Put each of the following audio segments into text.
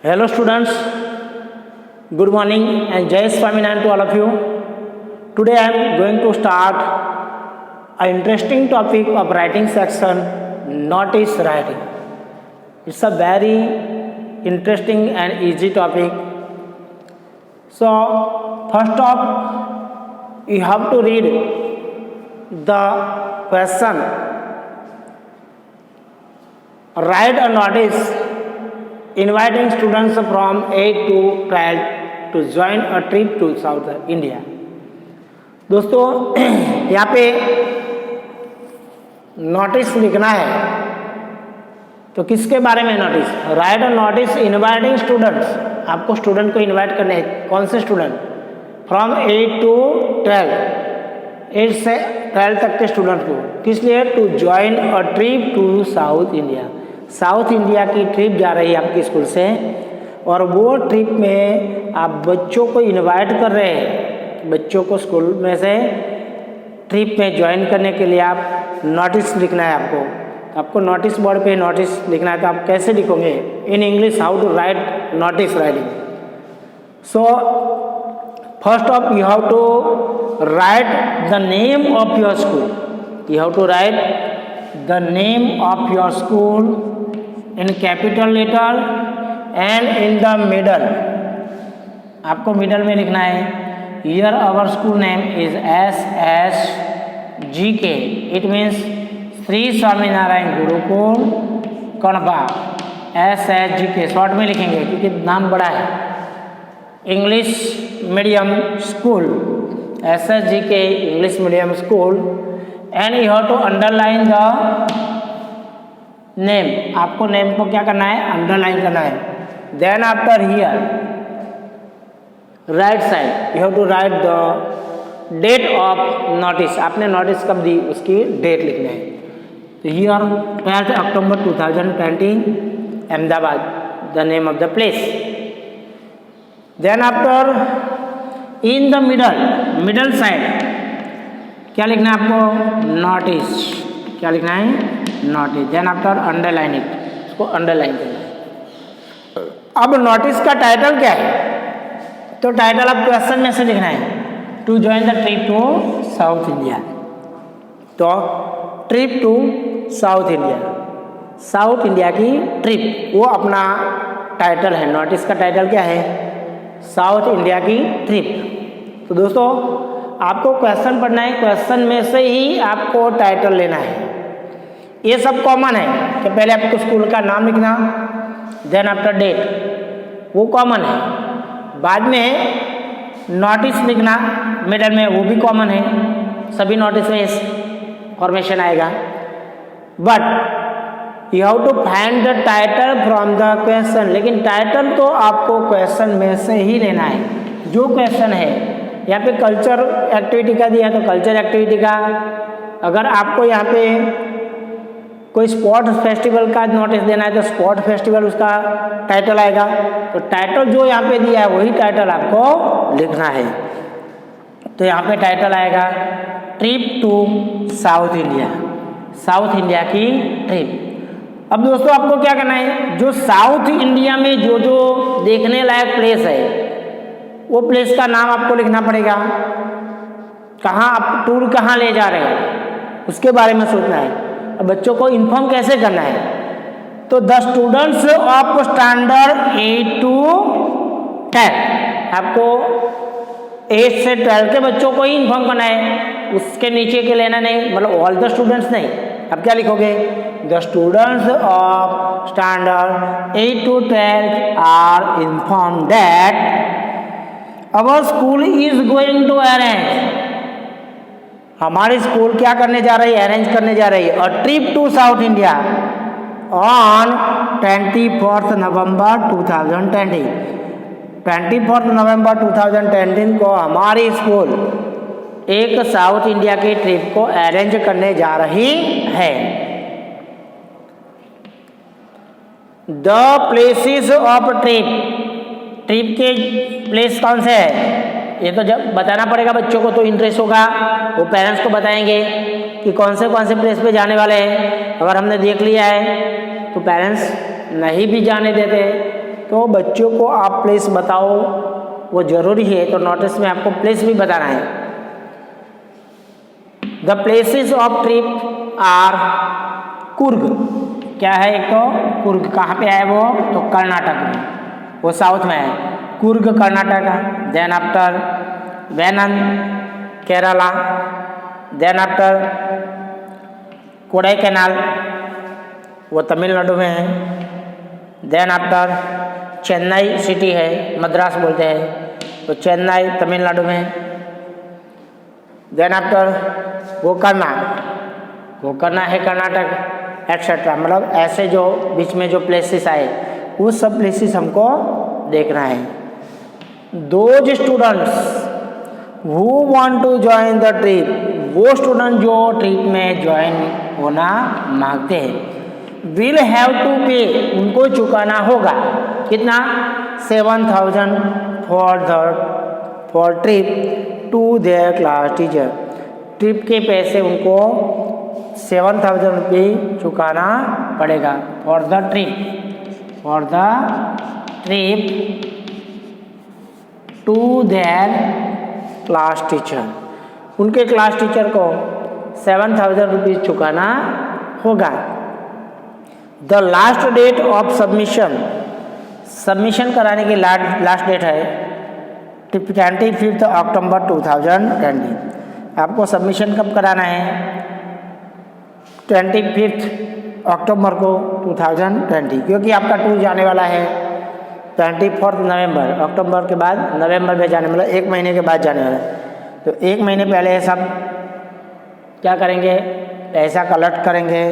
Hello students, good morning and Jai Swaminarayan to all of you. Today I am going to start an interesting topic of writing section, notice writing. It's a very interesting and easy topic. So first off, you have to read the question. Write a notice inviting students from 8 to 12 to join a trip to South India. दोस्तों यहाँ पे notice लिखना है, तो किसके बारे में notice? Right a notice inviting students, आपको स्टूडेंट को इनवाइट करने हैं. कौन से स्टूडेंट? फ्रॉम 8 to 12, 8 से 12 तक के स्टूडेंट को. किस लिए? To join a trip to South India. South India की ट्रिप जा रही है आपकी स्कूल से, और वो ट्रिप में आप बच्चों को इनवाइट कर रहे हैं. बच्चों को स्कूल में से ट्रिप में ज्वाइन करने के लिए आप नोटिस लिखना है. आपको नोटिस बोर्ड पे नोटिस लिखना है. तो आप कैसे लिखोगे? In English how to write notice writing. So first of you have to write the name of your school. You have to write the name of your school in capital letter and in the middle. आपको middle में लिखना है. Here our school name is SSGK. It means Shri Swaminarayan Gurukul Kanba. SSGK short में लिखेंगे क्योंकि नाम बड़ा है. English medium school, SSGK English medium school. And you have to underline the name. आपको नेम को क्या करना है? अंडरलाइन करना है. Then after here right side you have to write the date of notice. आपने नोटिस कब दी उसकी डेट लिखना है. तो here 12 October 2020 Ahmedabad, the name of the place. Then after in the middle side क्या लिखना है आपको? नोटिस. क्या लिखना है? Notice. Then after underline it, इसको अंडरलाइन करना है. अब नोटिस का टाइटल क्या है? तो टाइटल आप क्वेश्चन में से लिखना है. To join the trip to South India. तो trip to South India, South India की ट्रिप, वो अपना टाइटल है. नोटिस का टाइटल क्या है? साउथ इंडिया की ट्रिप. तो दोस्तों आपको क्वेश्चन पढ़ना है, क्वेश्चन में से ही आपको टाइटल लेना है. ये सब कॉमन है कि पहले आपको स्कूल का नाम लिखना, देन आफ्टर डेट, वो कॉमन है. बाद में नोटिस लिखना मिडल में, वो भी कॉमन है. सभी नोटिस में फॉर्मेशन आएगा. But you have to find the title from the question. लेकिन टाइटल तो आपको क्वेश्चन में से ही लेना है. जो क्वेश्चन है यहाँ पे कल्चर एक्टिविटी का दिया है तो कल्चर एक्टिविटी का. अगर आपको यहाँ पे कोई स्पोर्ट फेस्टिवल का नोटिस देना है तो स्पोर्ट फेस्टिवल उसका टाइटल आएगा. तो टाइटल जो यहाँ पे दिया है वही टाइटल आपको लिखना है. तो यहाँ पे टाइटल आएगा trip to South India, South India की ट्रिप. अब दोस्तों आपको क्या करना है? जो साउथ इंडिया में जो जो देखने लायक प्लेस है वो प्लेस का नाम आपको लिखना पड़ेगा. कहाँ आप टूर कहाँ ले जा रहे हैं उसके बारे में सोचना है. अब बच्चों को इन्फॉर्म कैसे करना है? तो the students of standard 8 to 10, आपको 8 से 12 के बच्चों को ही इन्फॉर्म करना है. उसके नीचे के लेना नहीं, मतलब ऑल द स्टूडेंट्स नहीं. अब क्या लिखोगे? The students of standard 8 to 12 are inform that our school is going to arrange. हमारी स्कूल क्या करने जा रही है? अरेंज करने जा रही है a trip to South India on 24 नवंबर 2020. 24 नवंबर 2020 को हमारी स्कूल एक साउथ इंडिया की ट्रिप को अरेंज करने जा रही है. The places of trip, trip के प्लेस कौन से है ये तो जब बताना पड़ेगा बच्चों को, तो इंटरेस्ट होगा. वो पेरेंट्स को बताएंगे कि कौन से प्लेस पे जाने वाले हैं. अगर हमने देख लिया है तो पेरेंट्स नहीं भी जाने देते, तो बच्चों को आप प्लेस बताओ, वो ज़रूरी है। तो नोटिस में आपको प्लेस भी बताना है। The places of trip are Coorg, क्या है, एक तो कुर्ग कहाँ पे है वो, तो कर्नाटक में, वो साउथ में है, कुर्ग कर्नाटक। देन आफ्टर वेनन केरला, देन आफ्टर कोडाईकनाल, वो तमिलनाडु में है। देन आफ्टर चेन्नई सिटी है, मद्रास बोलते हैं, तो चेन्नई तमिलनाडु में है। देन आफ्टर गोकर्णा है कर्नाटक, एक्सेट्रा। मतलब ऐसे जो बीच में जो प्लेसेस आए वो सब प्लेसेस हमको देखना है। Those students who want to join the trip, वो स्टूडेंट जो ट्रिप में ज्वाइन होना मांगते हैं, विल हैव टू पे, उनको चुकाना होगा कितना, 7,000 for trip to their class teacher. Trip के पैसे उनको 7,000 रुपये चुकाना पड़ेगा for the trip to their class teacher. उनके क्लास टीचर को 7,000 रुपये चुकाना होगा। The last date of submission कराने की लास्ट डेट है 25 अक्टूबर 2020। आपको सबमिशन कब कराना है, 25 अक्टूबर को 2020, क्योंकि आपका टूर जाने वाला है 24 नवंबर, अक्टूबर के बाद नवंबर में जाने, मतलब 1 महीने के बाद जाने वाला है। तो 1 महीने पहले सब क्या करेंगे, पैसा कलेक्ट करेंगे।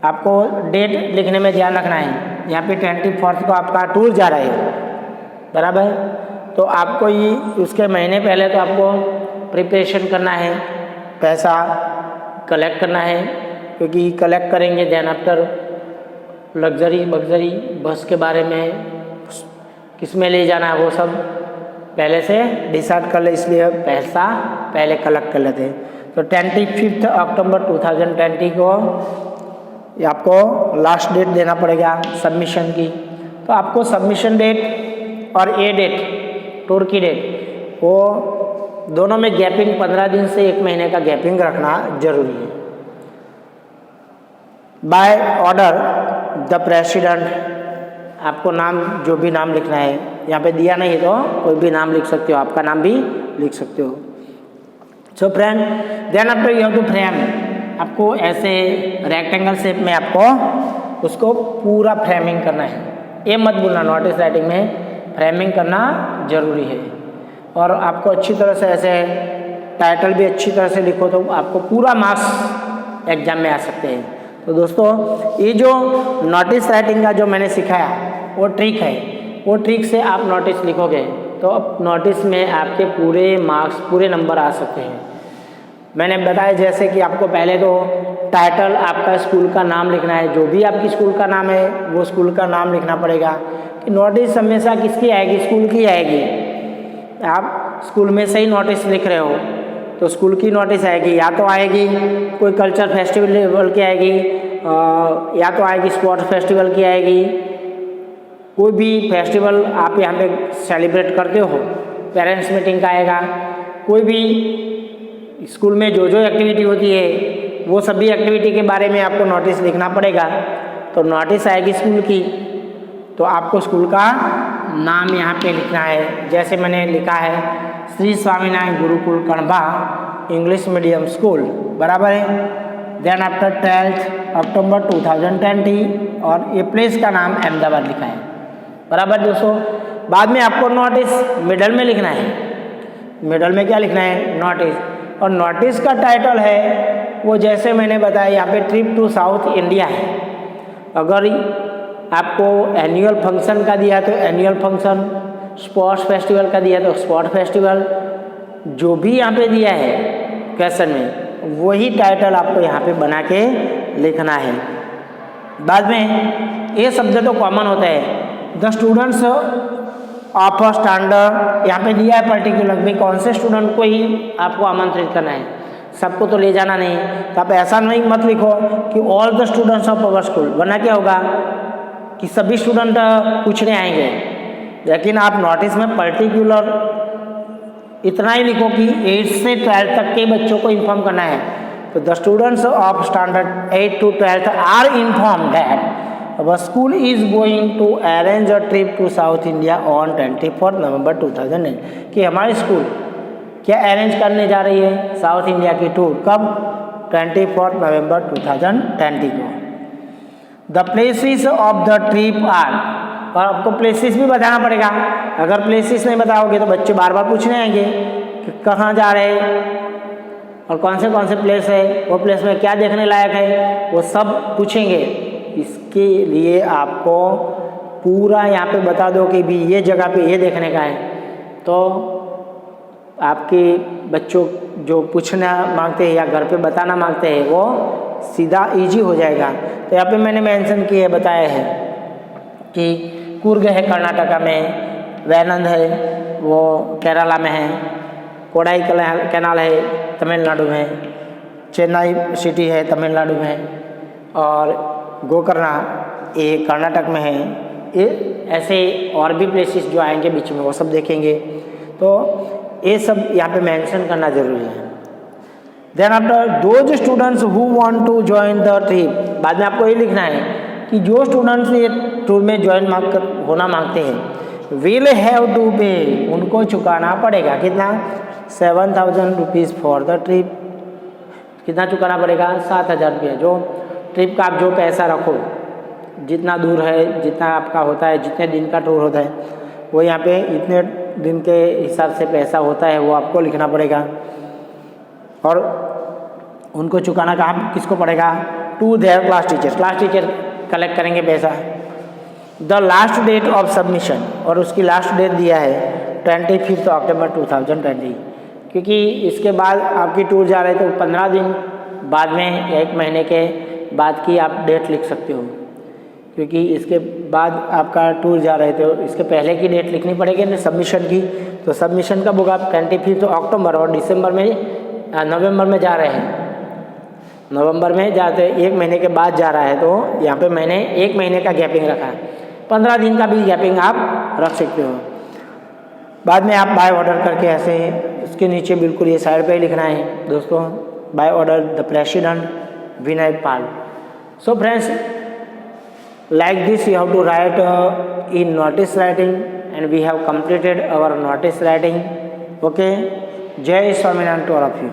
आपको डेट लिखने में ध्यान रखना है, यहाँ पे 24 को आपका टूर जा रहा है, बराबर। तो आपको ये उसके महीने पहले तो आपको प्रिपरेशन करना है, पैसा कलेक्ट करना है, क्योंकि कलेक्ट करेंगे। देन आफ्टर लग्जरी बस के बारे में, किस में ले जाना है, वो सब पहले से डिसाइड कर ले, इसलिए पैसा पहले कलेक्ट कर लेते हैं। तो 25 अक्टूबर 2020 को आपको लास्ट डेट देना पड़ेगा सबमिशन की। तो आपको सबमिशन डेट और ये डेट, टूर की डेट, वो दोनों में गैपिंग 15 दिन से 1 महीने का गैपिंग रखना जरूरी है। बाय ऑर्डर द प्रेसिडेंट, आपको नाम, जो भी नाम लिखना है, यहाँ पे दिया नहीं तो कोई भी नाम लिख सकते हो, आपका नाम भी लिख सकते हो। So friend, then after you have to frame, आपको ऐसे रेक्टेंगल शेप में आपको उसको पूरा फ्रेमिंग करना है। ये मत भूलना, नोटिस राइटिंग में फ्रेमिंग करना जरूरी है। और आपको अच्छी तरह से ऐसे टाइटल भी अच्छी तरह से लिखो तो आपको पूरा मार्क्स एग्जाम में आ सकते हैं। तो दोस्तों, ये जो नोटिस राइटिंग का जो मैंने सिखाया वो ट्रिक है, वो ट्रिक से आप नोटिस लिखोगे तो अब नोटिस में आपके पूरे मार्क्स, पूरे नंबर आ सकते हैं। मैंने बताया जैसे कि आपको पहले तो टाइटल, आपका स्कूल का नाम लिखना है, जो भी आपकी स्कूल का नाम है वो स्कूल का नाम लिखना पड़ेगा। कि नोटिस हमेशा किसकी आएगी, स्कूल की आएगी। आप स्कूल में से ही नोटिस लिख रहे हो तो स्कूल की नोटिस आएगी, या तो आएगी कोई कल्चर फेस्टिवल की आएगी, या तो आएगी स्पोर्ट्स फेस्टिवल की आएगी। कोई भी फेस्टिवल आप यहाँ पे सेलिब्रेट करते हो, पेरेंट्स मीटिंग का आएगा। कोई भी स्कूल में जो जो एक्टिविटी होती है वो सभी एक्टिविटी के बारे में आपको नोटिस लिखना पड़ेगा। तो नोटिस आएगी स्कूल की, तो आपको स्कूल का नाम यहाँ पे लिखना है। जैसे मैंने लिखा है Shri Swaminarayan Gurukul Kanva English medium school, बराबर है। देन आफ्टर 12 अक्टूबर 2020, और ये प्लेस का नाम अहमदाबाद लिखा है, बराबर दोस्तों। बाद में आपको नोटिस मिडल में लिखना है। मिडल में क्या लिखना है, नोटिस। और नोटिस का टाइटल है वो, जैसे मैंने बताया यहाँ पे ट्रिप टू साउथ इंडिया है। अगर आपको एनुअल फंक्शन का दिया तो एनुअल फंक्शन, स्पोर्ट्स फेस्टिवल का दिया तो स्पोर्ट्स फेस्टिवल, जो भी यहाँ पे दिया है क्वेश्चन में वही टाइटल आपको यहाँ पे बना के लिखना है। बाद में ये शब्द तो कॉमन होता है। The students of a standard, यहाँ पे दिया है पर्टिकुलर भी कौन से स्टूडेंट को ही आपको आमंत्रित करना है, सबको तो ले जाना नहीं। तो आप ऐसा नहीं मत लिखो कि all the students of our school, वरना क्या होगा, कि सभी स्टूडेंट पूछने आएंगे, लेकिन आप नोटिस में पर्टिकुलर इतना ही लिखो कि 8 से 12 तक के बच्चों को इन्फॉर्म करना है। तो the students of standard 8 to 12 are inform that our school is going to arrange a trip to South India on 24 November 2009, कि हमारी स्कूल क्या अरेंज करने जा रही है साउथ इंडिया की टूर, कब? 24 नवंबर 2020 को। The places of the trip are, और आपको प्लेसेस भी बताना पड़ेगा। अगर प्लेसेस नहीं बताओगे तो बच्चे बार बार पूछने आएंगे कि कहाँ जा रहे हैं और कौन से प्लेस है, वो प्लेस में क्या देखने लायक है, वो सब पूछेंगे। इसके लिए आपको पूरा यहाँ पे बता दो कि भी ये जगह पे ये देखने का है, तो आपके बच्चों जो पूछना मांगते हैं या घर पे बताना मांगते हैं वो सीधा इजी हो जाएगा। तो यहाँ पे मैंने मेंशन किया बताया है कि कूर्ग है कर्नाटका में, वैनंद है वो केरला में है, कोडाई कैनाल है तमिलनाडु में, चेन्नई सिटी है तमिलनाडु में, और गोकर्णा ये कर्नाटक में है। ये ऐसे और भी प्लेसेस जो आएंगे बीच में वो सब देखेंगे, तो ये सब यहाँ पे मेंशन करना जरूरी है। Then after those students who want to join the trip, बाद में आपको ये लिखना है कि जो स्टूडेंट्स ये टूर में ज्वाइन होना मांगते हैं विल हैव टू पे, उनको चुकाना पड़ेगा कितना? 7,000 रुपीज़ फॉर द ट्रिप। कितना चुकाना पड़ेगा? 7,000 रुपये। जो ट्रिप का आप जो पैसा रखो, जितना दूर है, जितना आपका होता है, जितने दिन का टूर होता है, वो यहाँ पे इतने दिन के हिसाब से पैसा होता है वो आपको लिखना पड़ेगा। और उनको चुकाना कहाँ किसको पड़ेगा? To their class teacher collect करेंगे पैसा। The last date of submission, और उसकी लास्ट डेट दिया है 25 अक्टूबर 2020, क्योंकि इसके बाद आपकी टूर जा रहे तो 15 दिन बाद में, 1 महीने के बाद की आप डेट लिख सकते हो, क्योंकि इसके बाद आपका टूर जा रहे तो इसके पहले की डेट लिखनी पड़ेगी ना सबमिशन की। तो सबमिशन का बुक आप 25 अक्टूबर और नवंबर में जा रहे हैं, नवंबर में जाते 1 महीने के बाद जा रहा है, तो यहाँ पे मैंने 1 महीने का गैपिंग रखा है, 15 दिन का भी गैपिंग आप रख सकते हो। बाद में आप बाय ऑर्डर करके ऐसे इसके नीचे बिल्कुल ये साइड पे ही लिखना है दोस्तों, by order the president Vinay Pal. So friends, like this you have to write in notice writing, and we have completed our notice writing. Okay, Jai Swaminarayan to all of you.